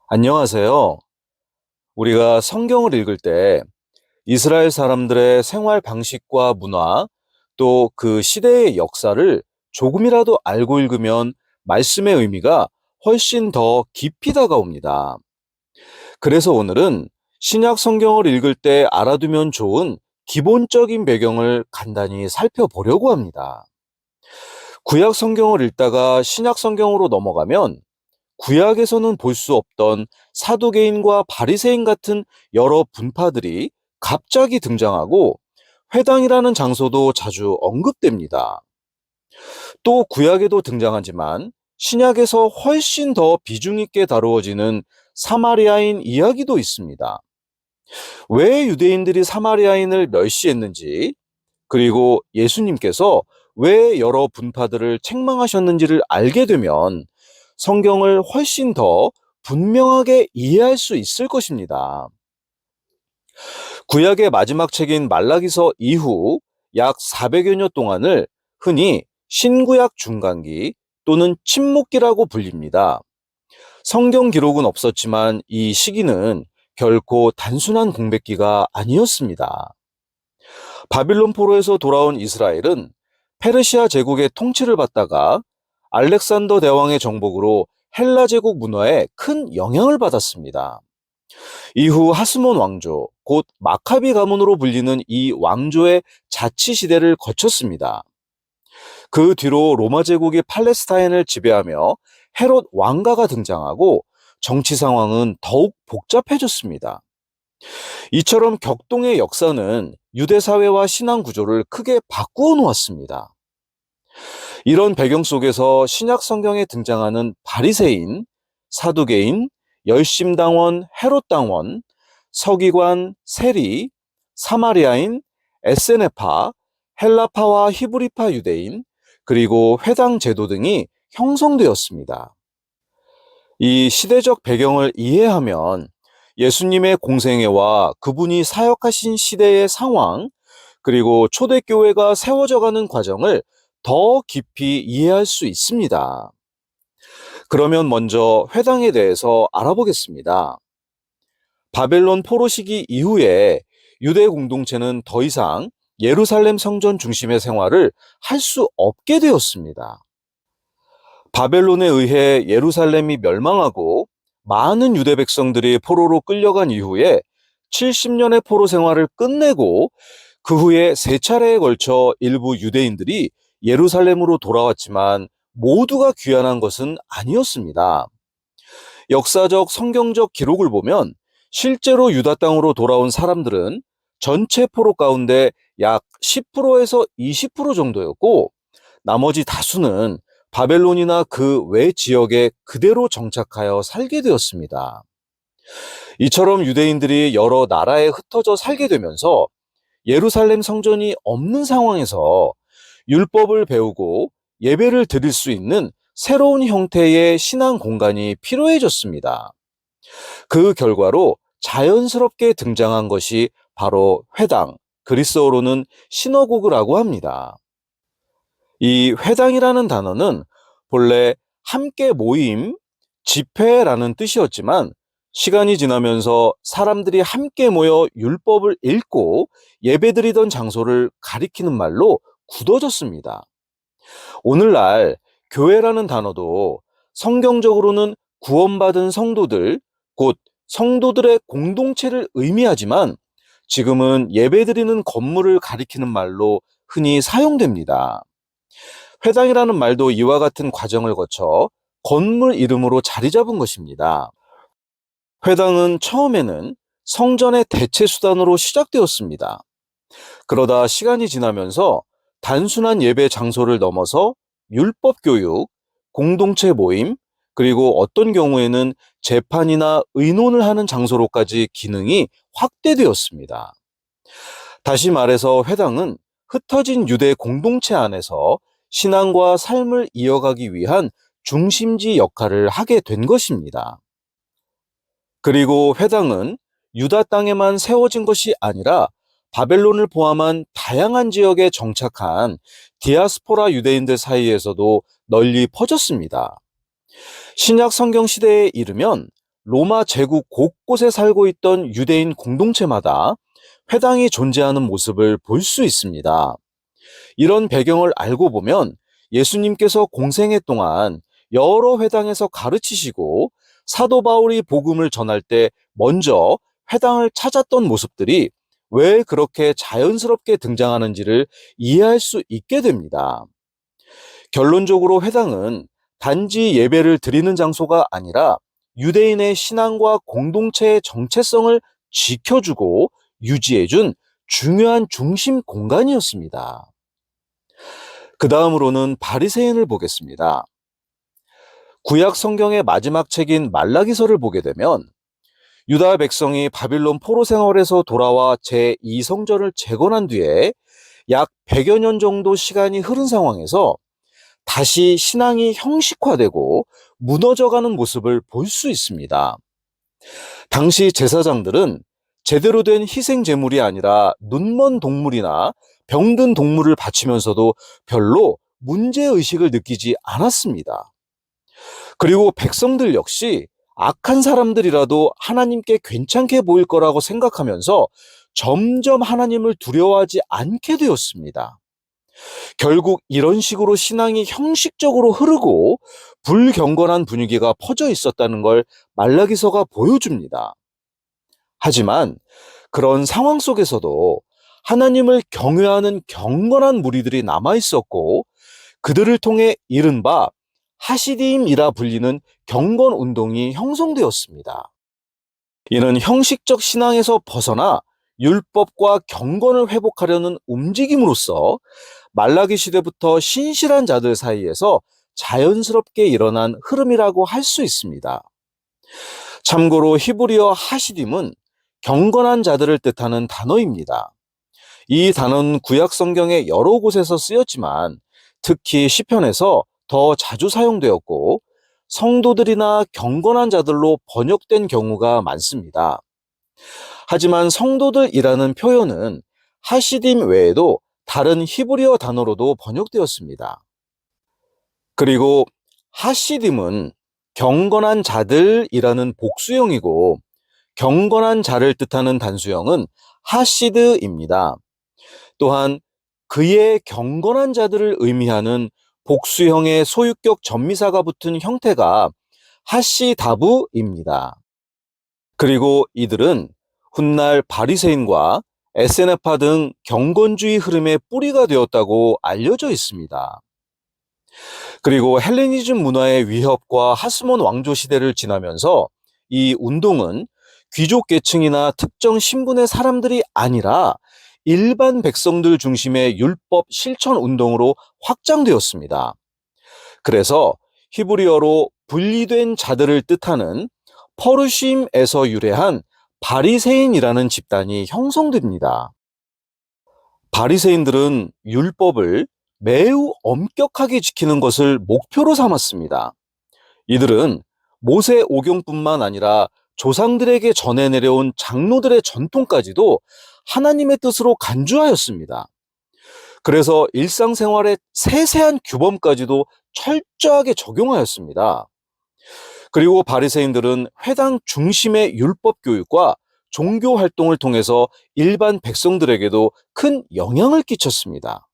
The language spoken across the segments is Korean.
안녕하세요. 우리가 성경을 읽을 때 이스라엘 사람들의 생활 방식과 문화, 또 그 시대의 역사를 조금이라도 알고 읽으면 말씀의 의미가 훨씬 더 깊이 다가옵니다. 그래서 오늘은 신약 성경을 읽을 때 알아두면 좋은 기본적인 배경을 간단히 살펴보려고 합니다. 구약 성경을 읽다가 신약 성경으로 넘어가면 구약에서는 볼 수 없던 사두개인과 바리새인 같은 여러 분파들이 갑자기 등장하고 회당이라는 장소도 자주 언급됩니다. 또 구약에도 등장하지만 신약에서 훨씬 더 비중 있게 다루어지는 사마리아인 이야기도 있습니다. 왜 유대인들이 사마리아인을 멸시했는지, 그리고 예수님께서 왜 여러 분파들을 책망하셨는지를 알게 되면 성경을 훨씬 더 분명하게 이해할 수 있을 것입니다. 구약의 마지막 책인 말라기서 이후 약 400여 년 동안을 흔히 신구약 중간기 또는 침묵기라고 불립니다. 성경 기록은 없었지만 이 시기는 결코 단순한 공백기가 아니었습니다. 바빌론 포로에서 돌아온 이스라엘은 페르시아 제국의 통치를 받다가 알렉산더 대왕의 정복으로 헬라 제국 문화에 큰 영향을 받았습니다. 이후 하스몬 왕조, 곧 마카비 가문으로 불리는 이 왕조의 자치 시대를 거쳤습니다. 그 뒤로 로마 제국이 팔레스타인을 지배하며 헤롯 왕가가 등장하고 정치 상황은 더욱 복잡해졌습니다. 이처럼 격동의 역사는 유대 사회와 신앙 구조를 크게 바꾸어 놓았습니다. 이런 배경 속에서 신약 성경에 등장하는 바리새인, 사두개인, 열심당원, 헤롯당원, 서기관, 세리, 사마리아인, 에세네파, 헬라파와 히브리파 유대인, 그리고 회당 제도 등이 형성되었습니다. 이 시대적 배경을 이해하면 예수님의 공생애와 그분이 사역하신 시대의 상황, 그리고 초대교회가 세워져가는 과정을 더 깊이 이해할 수 있습니다. 그러면 먼저 회당에 대해서 알아보겠습니다. 바벨론 포로 시기 이후에 유대 공동체는 더 이상 예루살렘 성전 중심의 생활을 할 수 없게 되었습니다. 바벨론에 의해 예루살렘이 멸망하고 많은 유대 백성들이 포로로 끌려간 이후에 70년의 포로 생활을 끝내고 그 후에 세 차례에 걸쳐 일부 유대인들이 예루살렘으로 돌아왔지만 모두가 귀환한 것은 아니었습니다. 역사적 성경적 기록을 보면 실제로 유다 땅으로 돌아온 사람들은 전체 포로 가운데 약 10%에서 20% 정도였고 나머지 다수는 바벨론이나 그 외 지역에 그대로 정착하여 살게 되었습니다. 이처럼 유대인들이 여러 나라에 흩어져 살게 되면서 예루살렘 성전이 없는 상황에서 율법을 배우고 예배를 드릴 수 있는 새로운 형태의 신앙 공간이 필요해졌습니다. 그 결과로 자연스럽게 등장한 것이 바로 회당, 그리스어로는 시너고그라고 합니다. 이 회당이라는 단어는 본래 함께 모임, 집회라는 뜻이었지만 시간이 지나면서 사람들이 함께 모여 율법을 읽고 예배드리던 장소를 가리키는 말로 굳어졌습니다. 오늘날 교회라는 단어도 성경적으로는 구원받은 성도들, 곧 성도들의 공동체를 의미하지만 지금은 예배드리는 건물을 가리키는 말로 흔히 사용됩니다. 회당이라는 말도 이와 같은 과정을 거쳐 건물 이름으로 자리 잡은 것입니다. 회당은 처음에는 성전의 대체 수단으로 시작되었습니다. 그러다 시간이 지나면서 단순한 예배 장소를 넘어서 율법 교육, 공동체 모임, 그리고 어떤 경우에는 재판이나 의논을 하는 장소로까지 기능이 확대되었습니다. 다시 말해서 회당은 흩어진 유대 공동체 안에서 신앙과 삶을 이어가기 위한 중심지 역할을 하게 된 것입니다. 그리고 회당은 유다 땅에만 세워진 것이 아니라 바벨론을 포함한 다양한 지역에 정착한 디아스포라 유대인들 사이에서도 널리 퍼졌습니다. 신약 성경 시대에 이르면 로마 제국 곳곳에 살고 있던 유대인 공동체마다 회당이 존재하는 모습을 볼 수 있습니다. 이런 배경을 알고 보면 예수님께서 공생애 동안 여러 회당에서 가르치시고 사도 바울이 복음을 전할 때 먼저 회당을 찾았던 모습들이 왜 그렇게 자연스럽게 등장하는지를 이해할 수 있게 됩니다. 결론적으로 회당은 단지 예배를 드리는 장소가 아니라 유대인의 신앙과 공동체의 정체성을 지켜주고 유지해준 중요한 중심 공간이었습니다. 그 다음으로는 바리새인을 보겠습니다. 구약 성경의 마지막 책인 말라기서를 보게 되면 유다 백성이 바빌론 포로 생활에서 돌아와 제2성전을 재건한 뒤에 약 100여 년 정도 시간이 흐른 상황에서 다시 신앙이 형식화되고 무너져가는 모습을 볼 수 있습니다. 당시 제사장들은 제대로 된 희생 제물이 아니라 눈먼 동물이나 병든 동물을 바치면서도 별로 문제의식을 느끼지 않았습니다. 그리고 백성들 역시 악한 사람들이라도 하나님께 괜찮게 보일 거라고 생각하면서 점점 하나님을 두려워하지 않게 되었습니다. 결국 이런 식으로 신앙이 형식적으로 흐르고 불경건한 분위기가 퍼져 있었다는 걸 말라기서가 보여줍니다. 하지만 그런 상황 속에서도 하나님을 경외하는 경건한 무리들이 남아 있었고 그들을 통해 이른바 하시딤이라 불리는 경건 운동이 형성되었습니다. 이는 형식적 신앙에서 벗어나 율법과 경건을 회복하려는 움직임으로써 말라기 시대부터 신실한 자들 사이에서 자연스럽게 일어난 흐름이라고 할 수 있습니다. 참고로 히브리어 하시딤은 경건한 자들을 뜻하는 단어입니다. 이 단어는 구약 성경의 여러 곳에서 쓰였지만 특히 시편에서 더 자주 사용되었고 성도들이나 경건한 자들로 번역된 경우가 많습니다. 하지만 성도들이라는 표현은 하시딤 외에도 다른 히브리어 단어로도 번역되었습니다. 그리고 하시딤은 경건한 자들이라는 복수형이고 경건한 자를 뜻하는 단수형은 하시드입니다. 또한 그의 경건한 자들을 의미하는 복수형의 소유격 전미사가 붙은 형태가 하시다부입니다. 그리고 이들은 훗날 바리새인과 에세네파 등 경건주의 흐름의 뿌리가 되었다고 알려져 있습니다. 그리고 헬레니즘 문화의 위협과 하스몬 왕조 시대를 지나면서 이 운동은 귀족 계층이나 특정 신분의 사람들이 아니라 일반 백성들 중심의 율법 실천 운동으로 확장되었습니다. 그래서 히브리어로 분리된 자들을 뜻하는 퍼루심에서 유래한 바리새인이라는 집단이 형성됩니다. 바리새인들은 율법을 매우 엄격하게 지키는 것을 목표로 삼았습니다. 이들은 모세 오경뿐만 아니라 조상들에게 전해 내려온 장로들의 전통까지도 하나님의 뜻으로 간주하였습니다. 그래서 일상생활의 세세한 규범까지도 철저하게 적용하였습니다. 그리고 바리새인들은 회당 중심의 율법 교육과 종교 활동을 통해서 일반 백성들에게도 큰 영향을 끼쳤습니다.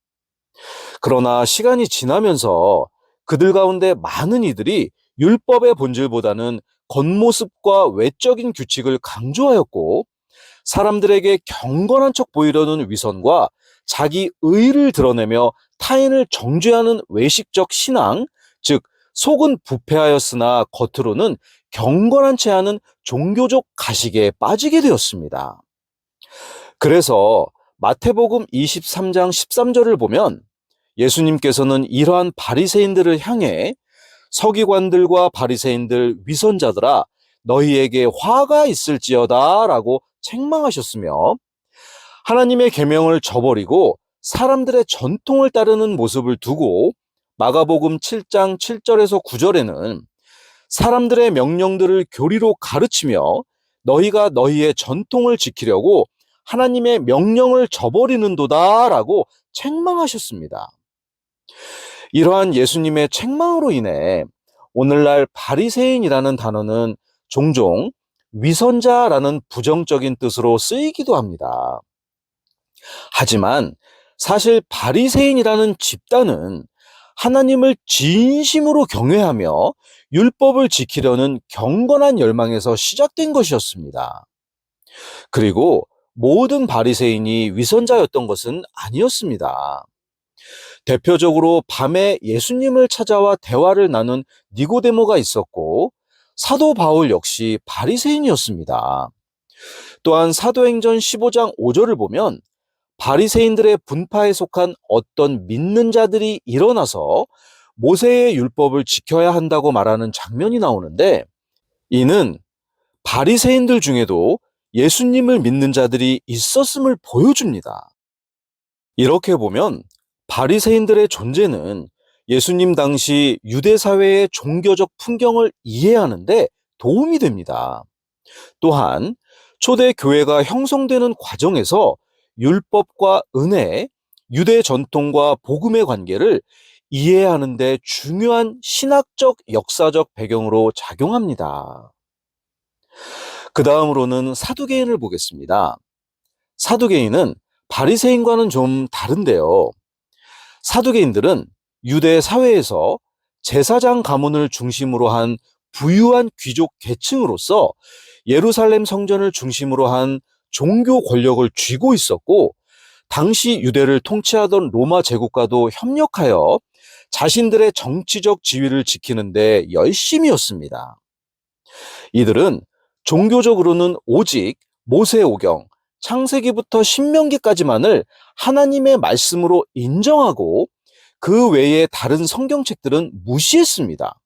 그러나 시간이 지나면서 그들 가운데 많은 이들이 율법의 본질보다는 겉모습과 외적인 규칙을 강조하였고 사람들에게 경건한 척 보이려는 위선과 자기 의를 드러내며 타인을 정죄하는 외식적 신앙, 즉 속은 부패하였으나 겉으로는 경건한 채 하는 종교적 가식에 빠지게 되었습니다. 그래서 마태복음 23장 13절을 보면 예수님께서는 이러한 바리새인들을 향해 서기관들과 바리새인들 위선자들아 너희에게 화가 있을지어다 라고 책망하셨으며 하나님의 계명을 저버리고 사람들의 전통을 따르는 모습을 두고 마가복음 7장 7절에서 9절에는 사람들의 명령들을 교리로 가르치며 너희가 너희의 전통을 지키려고 하나님의 명령을 저버리는도다 라고 책망하셨습니다. 이러한 예수님의 책망으로 인해 오늘날 바리새인이라는 단어는 종종 위선자라는 부정적인 뜻으로 쓰이기도 합니다. 하지만 사실 바리새인이라는 집단은 하나님을 진심으로 경외하며 율법을 지키려는 경건한 열망에서 시작된 것이었습니다. 그리고 모든 바리새인이 위선자였던 것은 아니었습니다. 대표적으로 밤에 예수님을 찾아와 대화를 나눈 니고데모가 있었고, 사도 바울 역시 바리새인이었습니다. 또한 사도행전 15장 5절을 보면 바리새인들의 분파에 속한 어떤 믿는 자들이 일어나서 모세의 율법을 지켜야 한다고 말하는 장면이 나오는데, 이는 바리새인들 중에도 예수님을 믿는 자들이 있었음을 보여줍니다. 이렇게 보면 바리새인들의 존재는 예수님 당시 유대 사회의 종교적 풍경을 이해하는데 도움이 됩니다. 또한 초대 교회가 형성되는 과정에서 율법과 은혜, 유대 전통과 복음의 관계를 이해하는 데 중요한 신학적 역사적 배경으로 작용합니다. 그 다음으로는 사두개인을 보겠습니다. 사두개인은 바리새인과는 좀 다른데요. 사두개인들은 유대 사회에서 제사장 가문을 중심으로 한 부유한 귀족 계층으로서 예루살렘 성전을 중심으로 한 종교 권력을 쥐고 있었고, 당시 유대를 통치하던 로마 제국과도 협력하여 자신들의 정치적 지위를 지키는 데 열심이었습니다. 이들은 종교적으로는 오직 모세오경, 창세기부터 신명기까지만을 하나님의 말씀으로 인정하고 그 외의 다른 성경책들은 무시했습니다.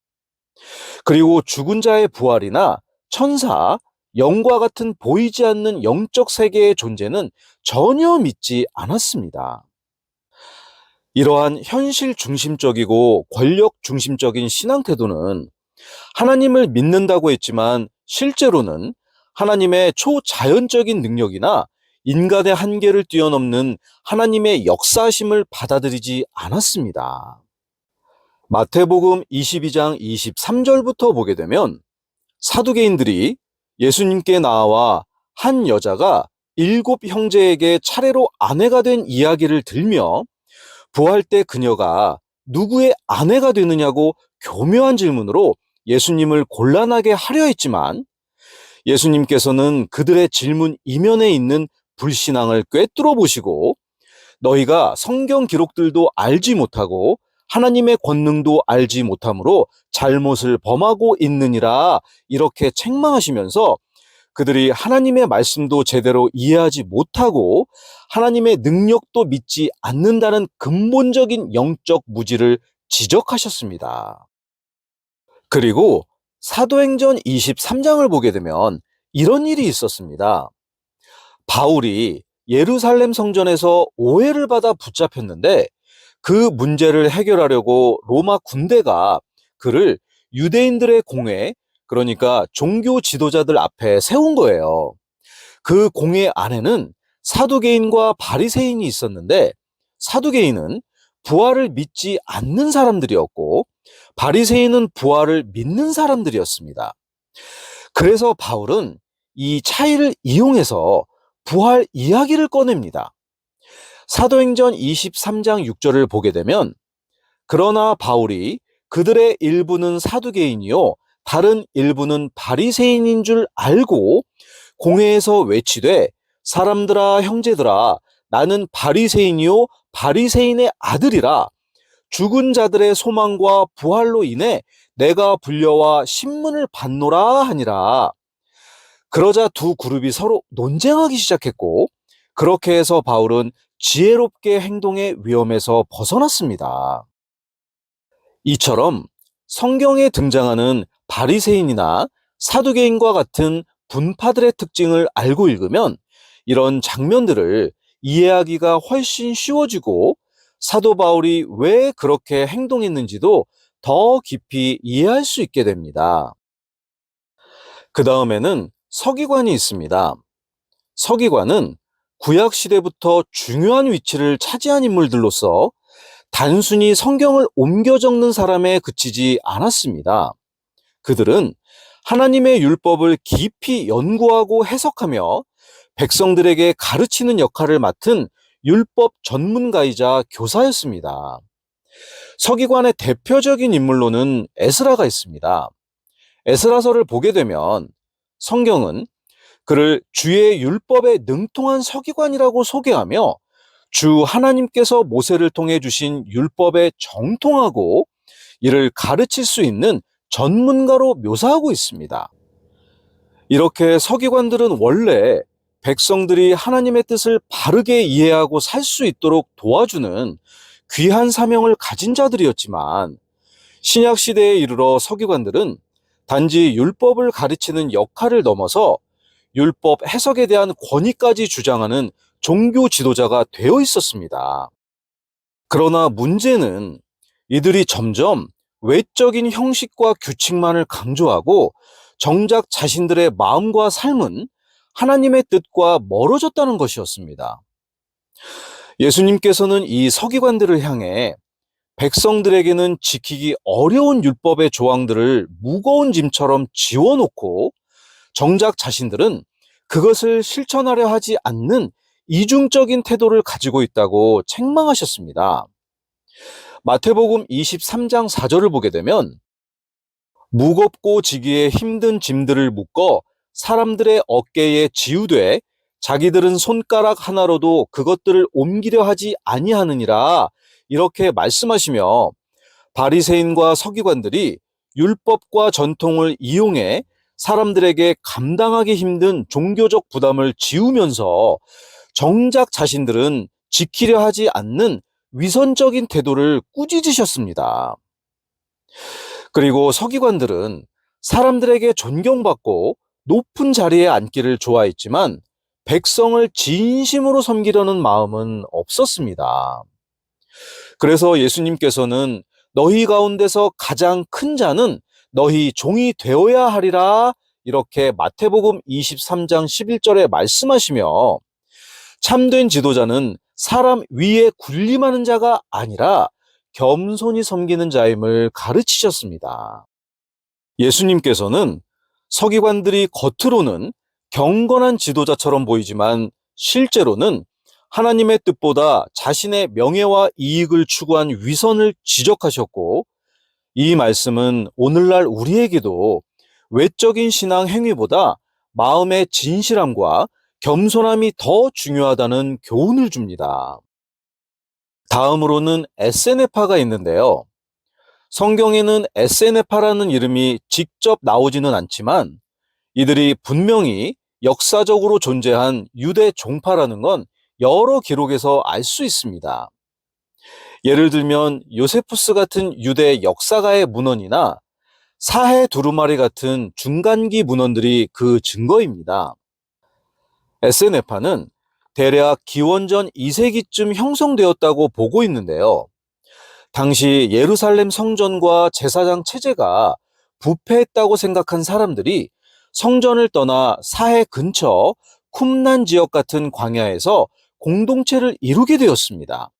그리고 죽은 자의 부활이나 천사, 영과 같은 보이지 않는 영적 세계의 존재는 전혀 믿지 않았습니다. 이러한 현실 중심적이고 권력 중심적인 신앙 태도는 하나님을 믿는다고 했지만 실제로는 하나님의 초자연적인 능력이나 인간의 한계를 뛰어넘는 하나님의 역사심을 받아들이지 않았습니다. 마태복음 22장 23절부터 보게 되면 사두개인들이 예수님께 나와 한 여자가 7 형제에게 차례로 아내가 된 이야기를 들며 부활 때 그녀가 누구의 아내가 되느냐고 교묘한 질문으로 예수님을 곤란하게 하려 했지만, 예수님께서는 그들의 질문 이면에 있는 불신앙을 꿰뚫어 보시고 너희가 성경 기록들도 알지 못하고 하나님의 권능도 알지 못함으로 잘못을 범하고 있느니라, 이렇게 책망하시면서 그들이 하나님의 말씀도 제대로 이해하지 못하고 하나님의 능력도 믿지 않는다는 근본적인 영적 무지를 지적하셨습니다. 그리고 사도행전 23장을 보게 되면 이런 일이 있었습니다. 바울이 예루살렘 성전에서 오해를 받아 붙잡혔는데 그 문제를 해결하려고 로마 군대가 그를 유대인들의 공회, 그러니까 종교 지도자들 앞에 세운 거예요. 그 공회 안에는 사두개인과 바리새인이 있었는데, 사두개인은 부활을 믿지 않는 사람들이었고 바리새인은 부활을 믿는 사람들이었습니다. 그래서 바울은 이 차이를 이용해서 부활 이야기를 꺼냅니다. 사도행전 23장 6절을 보게 되면, 그러나 바울이 그들의 일부는 사두개인이요 다른 일부는 바리새인인 줄 알고 공회에서 외치되, 사람들아 형제들아, 나는 바리새인이요 바리새인의 아들이라. 죽은 자들의 소망과 부활로 인해 내가 불려와 신문을 받노라 하니라. 그러자 두 그룹이 서로 논쟁하기 시작했고, 그렇게 해서 바울은 지혜롭게 행동의 위험에서 벗어났습니다. 이처럼 성경에 등장하는 바리새인이나 사두개인과 같은 분파들의 특징을 알고 읽으면 이런 장면들을 이해하기가 훨씬 쉬워지고 사도 바울이 왜 그렇게 행동했는지도 더 깊이 이해할 수 있게 됩니다. 그 다음에는 서기관이 있습니다. 서기관은 구약 시대부터 중요한 위치를 차지한 인물들로서 단순히 성경을 옮겨 적는 사람에 그치지 않았습니다. 그들은 하나님의 율법을 깊이 연구하고 해석하며 백성들에게 가르치는 역할을 맡은 율법 전문가이자 교사였습니다. 서기관의 대표적인 인물로는 에스라가 있습니다. 에스라서를 보게 되면 성경은 그를 주의 율법에 능통한 서기관이라고 소개하며 주 하나님께서 모세를 통해 주신 율법에 정통하고 이를 가르칠 수 있는 전문가로 묘사하고 있습니다. 이렇게 서기관들은 원래 백성들이 하나님의 뜻을 바르게 이해하고 살 수 있도록 도와주는 귀한 사명을 가진 자들이었지만 신약 시대에 이르러 서기관들은 단지 율법을 가르치는 역할을 넘어서 율법 해석에 대한 권위까지 주장하는 종교 지도자가 되어 있었습니다. 그러나 문제는 이들이 점점 외적인 형식과 규칙만을 강조하고 정작 자신들의 마음과 삶은 하나님의 뜻과 멀어졌다는 것이었습니다. 예수님께서는 이 서기관들을 향해 백성들에게는 지키기 어려운 율법의 조항들을 무거운 짐처럼 지워놓고 정작 자신들은 그것을 실천하려 하지 않는 이중적인 태도를 가지고 있다고 책망하셨습니다. 마태복음 23장 4절을 보게 되면 무겁고 지기에 힘든 짐들을 묶어 사람들의 어깨에 지우되 자기들은 손가락 하나로도 그것들을 옮기려 하지 아니하느니라 이렇게 말씀하시며 바리새인과 서기관들이 율법과 전통을 이용해 사람들에게 감당하기 힘든 종교적 부담을 지우면서 정작 자신들은 지키려 하지 않는 위선적인 태도를 꾸짖으셨습니다. 그리고 서기관들은 사람들에게 존경받고 높은 자리에 앉기를 좋아했지만 백성을 진심으로 섬기려는 마음은 없었습니다. 그래서 예수님께서는 너희 가운데서 가장 큰 자는 너희 종이 되어야 하리라 이렇게 마태복음 23장 11절에 말씀하시며 참된 지도자는 사람 위에 군림하는 자가 아니라 겸손히 섬기는 자임을 가르치셨습니다. 예수님께서는 서기관들이 겉으로는 경건한 지도자처럼 보이지만 실제로는 하나님의 뜻보다 자신의 명예와 이익을 추구한 위선을 지적하셨고 이 말씀은 오늘날 우리에게도 외적인 신앙 행위보다 마음의 진실함과 겸손함이 더 중요하다는 교훈을 줍니다. 다음으로는 에세네파가 있는데요. 성경에는 에세네파라는 이름이 직접 나오지는 않지만 이들이 분명히 역사적으로 존재한 유대 종파라는 건 여러 기록에서 알 수 있습니다. 예를 들면 요세푸스 같은 유대 역사가의 문헌이나 사해 두루마리 같은 중간기 문헌들이 그 증거입니다. 에세네파는 대략 기원전 2세기쯤 형성되었다고 보고 있는데요. 당시 예루살렘 성전과 제사장 체제가 부패했다고 생각한 사람들이 성전을 떠나 사해 근처 쿰난 지역 같은 광야에서 공동체를 이루게 되었습니다.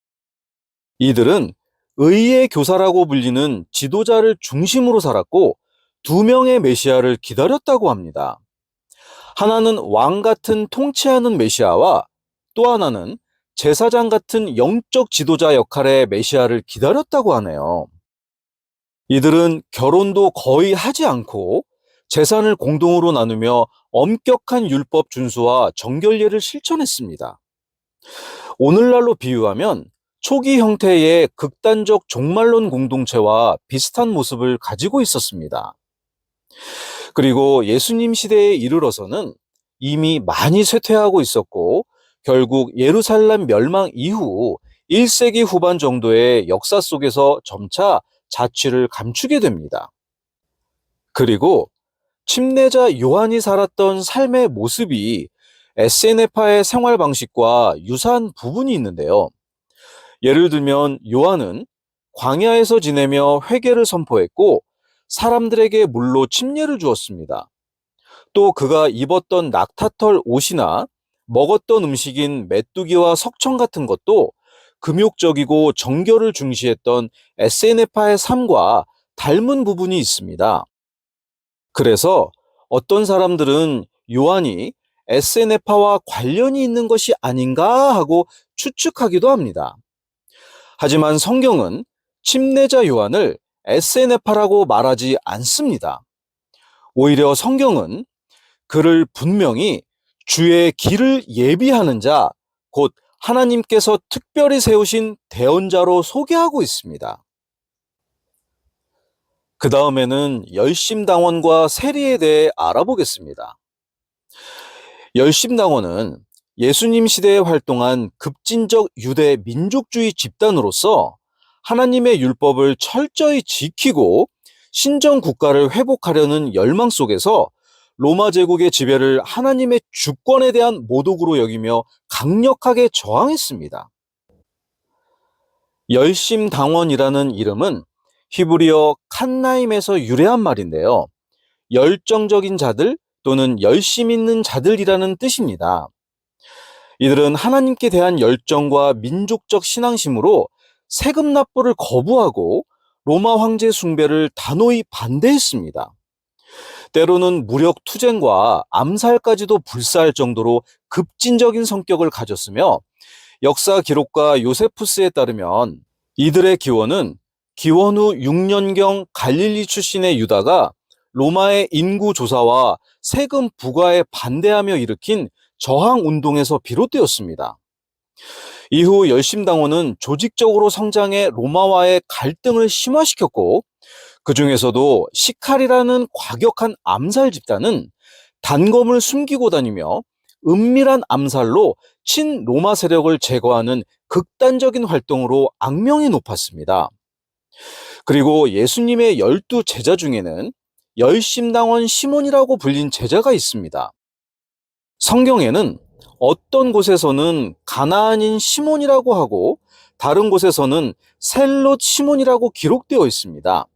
이들은 의의 교사라고 불리는 지도자를 중심으로 살았고 두 명의 메시아를 기다렸다고 합니다. 하나는 왕 같은 통치하는 메시아와 또 하나는 제사장 같은 영적 지도자 역할의 메시아를 기다렸다고 하네요. 이들은 결혼도 거의 하지 않고 재산을 공동으로 나누며 엄격한 율법 준수와 정결례를 실천했습니다. 오늘날로 비유하면 초기 형태의 극단적 종말론 공동체와 비슷한 모습을 가지고 있었습니다. 그리고 예수님 시대에 이르러서는 이미 많이 쇠퇴하고 있었고 결국 예루살렘 멸망 이후 1세기 후반 정도의 역사 속에서 점차 자취를 감추게 됩니다. 그리고 침례자 요한이 살았던 삶의 모습이 에세네파의 생활 방식과 유사한 부분이 있는데요. 예를 들면 요한은 광야에서 지내며 회개를 선포했고 사람들에게 물로 침례를 주었습니다. 또 그가 입었던 낙타털 옷이나 먹었던 음식인 메뚜기와 석청 같은 것도 금욕적이고 정결을 중시했던 에세네파의 삶과 닮은 부분이 있습니다. 그래서 어떤 사람들은 요한이 에세네파와 관련이 있는 것이 아닌가 하고 추측하기도 합니다. 하지만 성경은 침례자 요한을 에세네파라고 말하지 않습니다. 오히려 성경은 그를 분명히 주의 길을 예비하는 자, 곧 하나님께서 특별히 세우신 대언자로 소개하고 있습니다. 그 다음에는 열심당원과 세리에 대해 알아보겠습니다. 열심당원은 예수님 시대에 활동한 급진적 유대 민족주의 집단으로서 하나님의 율법을 철저히 지키고 신정 국가를 회복하려는 열망 속에서 로마 제국의 지배를 하나님의 주권에 대한 모독으로 여기며 강력하게 저항했습니다. 열심당원이라는 이름은 히브리어 칸나임에서 유래한 말인데요. 열정적인 자들 또는 열심 있는 자들이라는 뜻입니다. 이들은 하나님께 대한 열정과 민족적 신앙심으로 세금 납부를 거부하고 로마 황제 숭배를 단호히 반대했습니다. 때로는 무력 투쟁과 암살까지도 불사할 정도로 급진적인 성격을 가졌으며 역사 기록가 요세푸스에 따르면 이들의 기원은 기원 후 6년경 갈릴리 출신의 유다가 로마의 인구 조사와 세금 부과에 반대하며 일으킨 저항 운동에서 비롯되었습니다. 이후 열심당원은 조직적으로 성장해 로마와의 갈등을 심화시켰고 그 중에서도 시칼이라는 과격한 암살 집단은 단검을 숨기고 다니며 은밀한 암살로 친로마 세력을 제거하는 극단적인 활동으로 악명이 높았습니다. 그리고 예수님의 12 제자 중에는 열심당원 시몬이라고 불린 제자가 있습니다. 성경에는 어떤 곳에서는 가나안인 시몬이라고 하고 다른 곳에서는 셀롯 시몬이라고 기록되어 있습니다.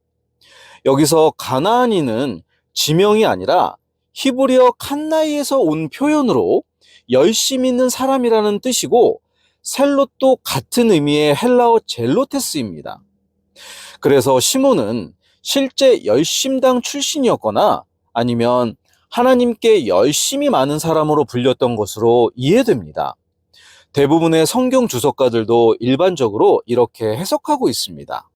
여기서 가나안인은 지명이 아니라 히브리어 칸나이에서 온 표현으로 열심 있는 사람이라는 뜻이고 셀롯도 같은 의미의 헬라어 젤로테스입니다. 그래서 시몬은 실제 열심당 출신이었거나 아니면 하나님께 열심히 많은 사람으로 불렸던 것으로 이해됩니다. 대부분의 성경 주석가들도 일반적으로 이렇게 해석하고 있습니다.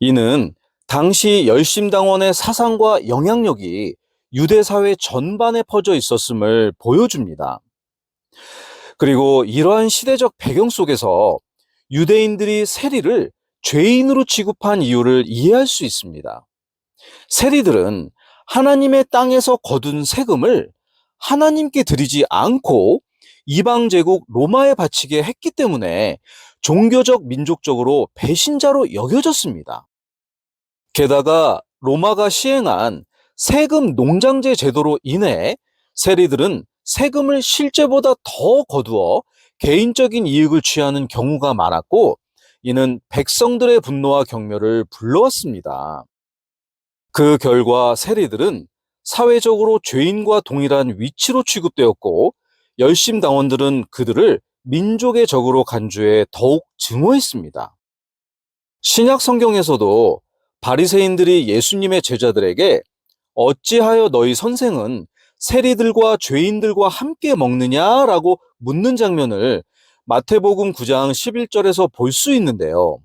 이는 당시 열심당원의 사상과 영향력이 유대 사회 전반에 퍼져 있었음을 보여줍니다. 그리고 이러한 시대적 배경 속에서 유대인들이 세리를 죄인으로 취급한 이유를 이해할 수 있습니다. 세리들은 하나님의 땅에서 거둔 세금을 하나님께 드리지 않고 이방 제국 로마에 바치게 했기 때문에 종교적 민족적으로 배신자로 여겨졌습니다. 게다가 로마가 시행한 세금 농장제 제도로 인해 세리들은 세금을 실제보다 더 거두어 개인적인 이익을 취하는 경우가 많았고 이는 백성들의 분노와 경멸을 불러왔습니다. 그 결과 세리들은 사회적으로 죄인과 동일한 위치로 취급되었고 열심당원들은 그들을 민족의 적으로 간주해 더욱 증오했습니다. 신약 성경에서도 바리새인들이 예수님의 제자들에게 어찌하여 너희 선생은 세리들과 죄인들과 함께 먹느냐라고 묻는 장면을 마태복음 9장 11절에서 볼 수 있는데요.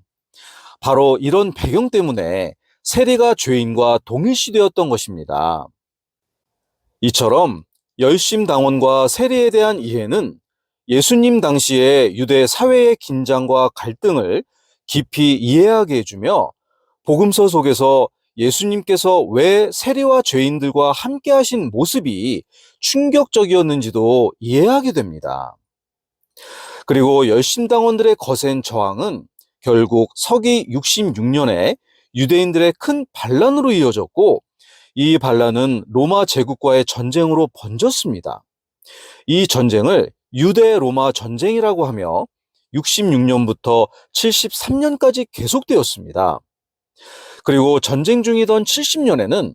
바로 이런 배경 때문에 세리가 죄인과 동일시되었던 것입니다. 이처럼 열심당원과 세리에 대한 이해는 예수님 당시의 유대 사회의 긴장과 갈등을 깊이 이해하게 해주며 복음서 속에서 예수님께서 왜 세리와 죄인들과 함께 하신 모습이 충격적이었는지도 이해하게 됩니다. 그리고 열심당원들의 거센 저항은 결국 서기 66년에 유대인들의 큰 반란으로 이어졌고 이 반란은 로마 제국과의 전쟁으로 번졌습니다. 이 전쟁을 유대 로마 전쟁이라고 하며 66년부터 73년까지 계속되었습니다. 그리고 전쟁 중이던 70년에는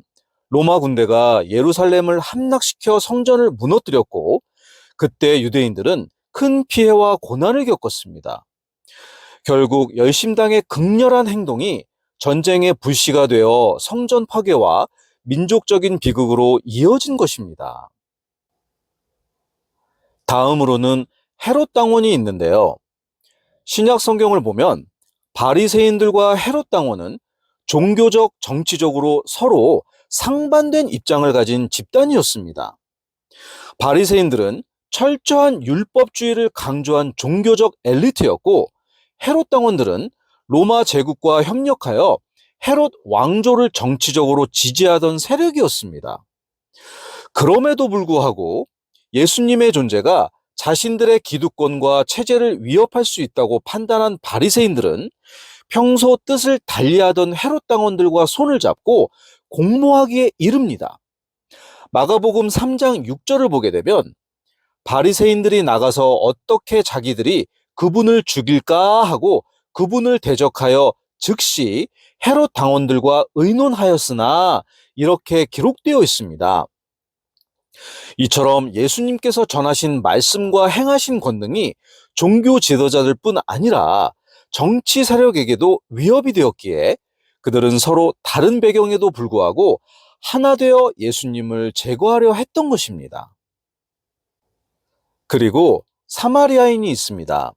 로마 군대가 예루살렘을 함락시켜 성전을 무너뜨렸고 그때 유대인들은 큰 피해와 고난을 겪었습니다. 결국 열심당의 극렬한 행동이 전쟁의 불씨가 되어 성전 파괴와 민족적인 비극으로 이어진 것입니다. 다음으로는 헤롯 당원이 있는데요. 신약 성경을 보면 바리새인들과 헤롯 당원은 종교적, 정치적으로 서로 상반된 입장을 가진 집단이었습니다. 바리새인들은 철저한 율법주의를 강조한 종교적 엘리트였고, 헤롯 당원들은 로마 제국과 협력하여 헤롯 왕조를 정치적으로 지지하던 세력이었습니다. 그럼에도 불구하고 예수님의 존재가 자신들의 기득권과 체제를 위협할 수 있다고 판단한 바리새인들은 평소 뜻을 달리하던 헤롯 당원들과 손을 잡고 공모하기에 이릅니다. 마가복음 3장 6절을 보게 되면 바리새인들이 나가서 어떻게 자기들이 그분을 죽일까 하고 그분을 대적하여 즉시 헤롯 당원들과 의논하였으나 이렇게 기록되어 있습니다. 이처럼 예수님께서 전하신 말씀과 행하신 권능이 종교 지도자들 뿐 아니라 정치 세력에게도 위협이 되었기에 그들은 서로 다른 배경에도 불구하고 하나 되어 예수님을 제거하려 했던 것입니다. 그리고 사마리아인이 있습니다.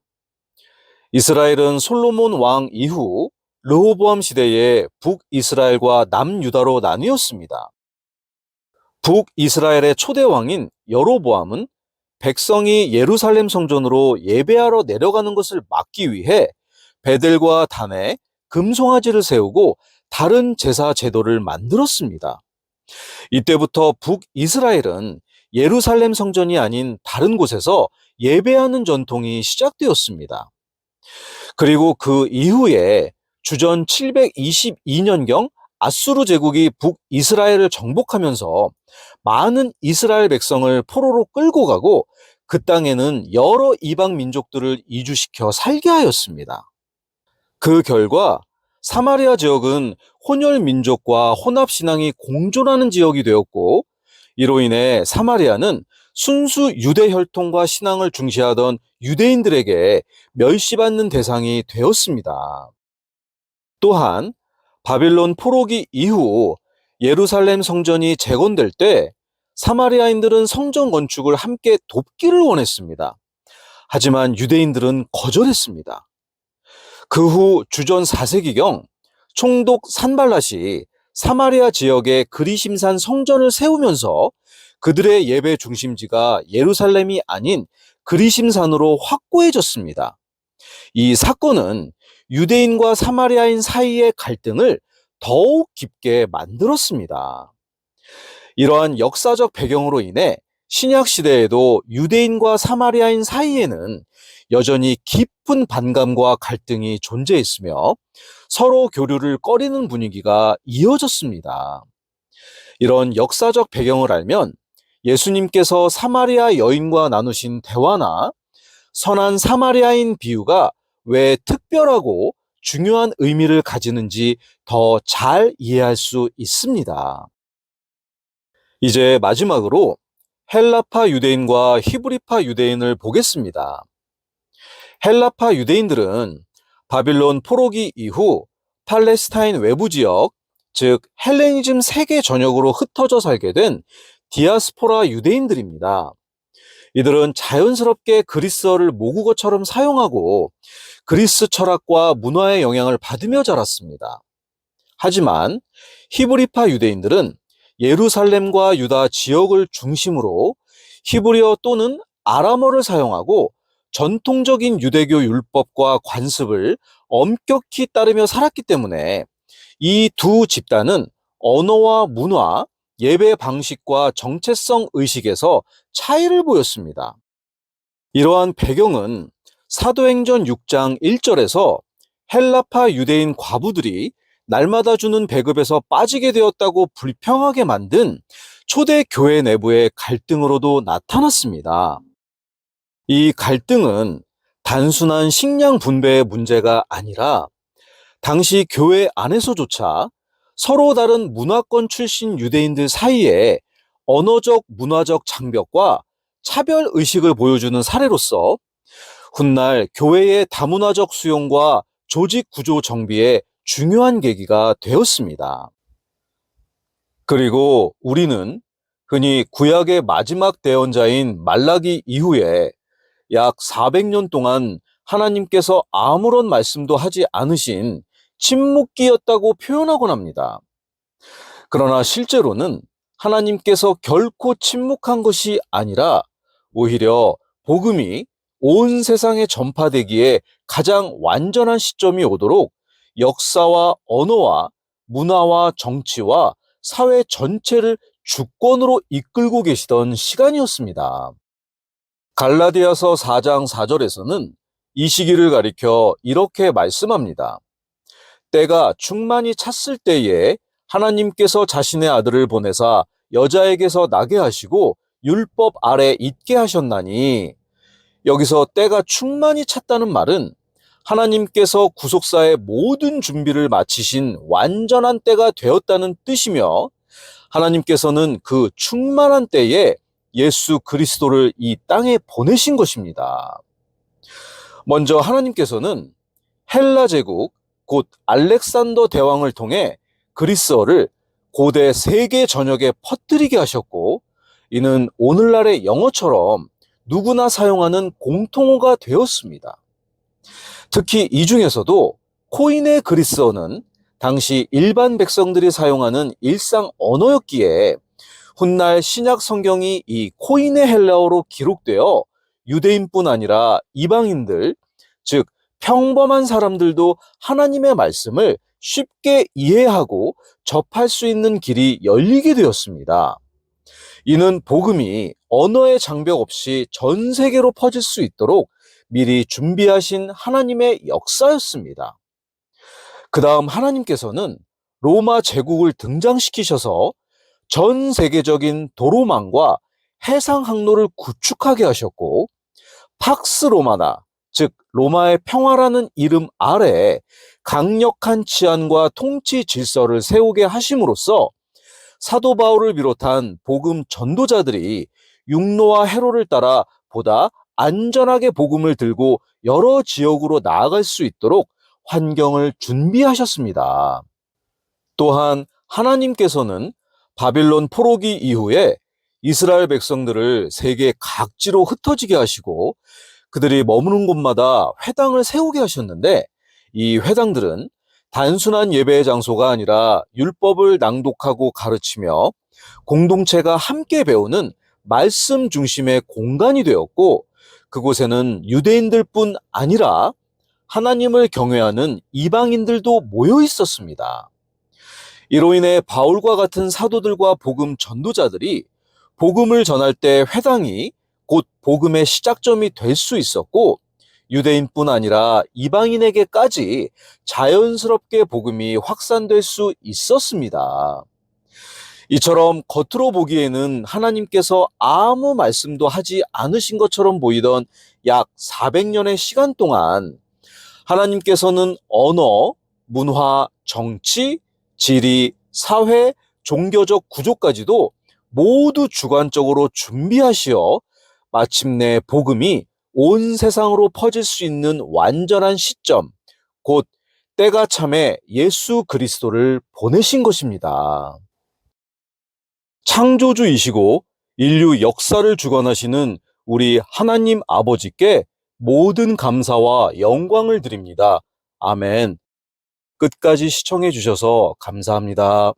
이스라엘은 솔로몬 왕 이후 르호보암 시대에 북이스라엘과 남유다로 나뉘었습니다. 북이스라엘의 초대 왕인 여로보암은 백성이 예루살렘 성전으로 예배하러 내려가는 것을 막기 위해 베델과 단에 금송아지를 세우고 다른 제사 제도를 만들었습니다. 이때부터 북이스라엘은 예루살렘 성전이 아닌 다른 곳에서 예배하는 전통이 시작되었습니다. 그리고 그 이후에 주전 722년경 아수르 제국이 북이스라엘을 정복하면서 많은 이스라엘 백성을 포로로 끌고 가고 그 땅에는 여러 이방 민족들을 이주시켜 살게 하였습니다. 그 결과 사마리아 지역은 혼혈 민족과 혼합 신앙이 공존하는 지역이 되었고, 이로 인해 사마리아는 순수 유대 혈통과 신앙을 중시하던 유대인들에게 멸시받는 대상이 되었습니다. 또한 바빌론 포로기 이후 예루살렘 성전이 재건될 때 사마리아인들은 성전 건축을 함께 돕기를 원했습니다. 하지만 유대인들은 거절했습니다. 그 후 주전 4세기경 총독 산발랏이 사마리아 지역에 그리심산 성전을 세우면서 그들의 예배 중심지가 예루살렘이 아닌 그리심산으로 확고해졌습니다. 이 사건은 유대인과 사마리아인 사이의 갈등을 더욱 깊게 만들었습니다. 이러한 역사적 배경으로 인해 신약 시대에도 유대인과 사마리아인 사이에는 여전히 깊은 반감과 갈등이 존재했으며 서로 교류를 꺼리는 분위기가 이어졌습니다. 이런 역사적 배경을 알면 예수님께서 사마리아 여인과 나누신 대화나 선한 사마리아인 비유가 왜 특별하고 중요한 의미를 가지는지 더 잘 이해할 수 있습니다. 이제 마지막으로 헬라파 유대인과 히브리파 유대인을 보겠습니다. 헬라파 유대인들은 바빌론 포로기 이후 팔레스타인 외부 지역, 즉 헬레니즘 세계 전역으로 흩어져 살게 된 디아스포라 유대인들입니다. 이들은 자연스럽게 그리스어를 모국어처럼 사용하고 그리스 철학과 문화의 영향을 받으며 자랐습니다. 하지만 히브리파 유대인들은 예루살렘과 유다 지역을 중심으로 히브리어 또는 아람어를 사용하고 전통적인 유대교 율법과 관습을 엄격히 따르며 살았기 때문에 이 두 집단은 언어와 문화, 예배 방식과 정체성 의식에서 차이를 보였습니다. 이러한 배경은 사도행전 6장 1절에서 헬라파 유대인 과부들이 날마다 주는 배급에서 빠지게 되었다고 불평하게 만든 초대 교회 내부의 갈등으로도 나타났습니다. 이 갈등은 단순한 식량 분배의 문제가 아니라 당시 교회 안에서조차 서로 다른 문화권 출신 유대인들 사이에 언어적, 문화적 장벽과 차별 의식을 보여주는 사례로서 훗날 교회의 다문화적 수용과 조직 구조 정비에 중요한 계기가 되었습니다. 그리고 우리는 흔히 구약의 마지막 대언자인 말라기 이후에 약 400년 동안 하나님께서 아무런 말씀도 하지 않으신 침묵기였다고 표현하곤 합니다. 그러나 실제로는 하나님께서 결코 침묵한 것이 아니라 오히려 복음이 온 세상에 전파되기에 가장 완전한 시점이 오도록 역사와 언어와 문화와 정치와 사회 전체를 주권으로 이끌고 계시던 시간이었습니다. 갈라디아서 4장 4절에서는 이 시기를 가리켜 이렇게 말씀합니다. 때가 충만히 찼을 때에 하나님께서 자신의 아들을 보내사 여자에게서 나게 하시고 율법 아래 있게 하셨나니, 여기서 때가 충만히 찼다는 말은 하나님께서 구속사의 모든 준비를 마치신 완전한 때가 되었다는 뜻이며, 하나님께서는 그 충만한 때에 예수 그리스도를 이 땅에 보내신 것입니다. 먼저 하나님께서는 헬라 제국, 곧 알렉산더 대왕을 통해 그리스어를 고대 세계 전역에 퍼뜨리게 하셨고, 이는 오늘날의 영어처럼 누구나 사용하는 공통어가 되었습니다. 특히 이 중에서도 코인의 그리스어는 당시 일반 백성들이 사용하는 일상 언어였기에 훗날 신약 성경이 이 코인의 헬라어로 기록되어 유대인뿐 아니라 이방인들, 즉 평범한 사람들도 하나님의 말씀을 쉽게 이해하고 접할 수 있는 길이 열리게 되었습니다. 이는 복음이 언어의 장벽 없이 전 세계로 퍼질 수 있도록 미리 준비하신 하나님의 역사였습니다. 그 다음 하나님께서는 로마 제국을 등장시키셔서 전 세계적인 도로망과 해상 항로를 구축하게 하셨고, 팍스 로마나, 즉 로마의 평화라는 이름 아래 강력한 치안과 통치 질서를 세우게 하심으로써 사도 바울을 비롯한 복음 전도자들이 육로와 해로를 따라 보다 안전하게 복음을 들고 여러 지역으로 나아갈 수 있도록 환경을 준비하셨습니다. 또한 하나님께서는 바빌론 포로기 이후에 이스라엘 백성들을 세계 각지로 흩어지게 하시고 그들이 머무는 곳마다 회당을 세우게 하셨는데, 이 회당들은 단순한 예배의 장소가 아니라 율법을 낭독하고 가르치며 공동체가 함께 배우는 말씀 중심의 공간이 되었고, 그곳에는 유대인들뿐 아니라 하나님을 경외하는 이방인들도 모여 있었습니다. 이로 인해 바울과 같은 사도들과 복음 전도자들이 복음을 전할 때 회당이 곧 복음의 시작점이 될 수 있었고, 유대인뿐 아니라 이방인에게까지 자연스럽게 복음이 확산될 수 있었습니다. 이처럼 겉으로 보기에는 하나님께서 아무 말씀도 하지 않으신 것처럼 보이던 약 400년의 시간 동안 하나님께서는 언어, 문화, 정치, 지리, 사회, 종교적 구조까지도 모두 주관적으로 준비하시어 마침내 복음이 온 세상으로 퍼질 수 있는 완전한 시점, 곧 때가 참에 예수 그리스도를 보내신 것입니다. 창조주이시고 인류 역사를 주관하시는 우리 하나님 아버지께 모든 감사와 영광을 드립니다. 아멘. 끝까지 시청해 주셔서 감사합니다.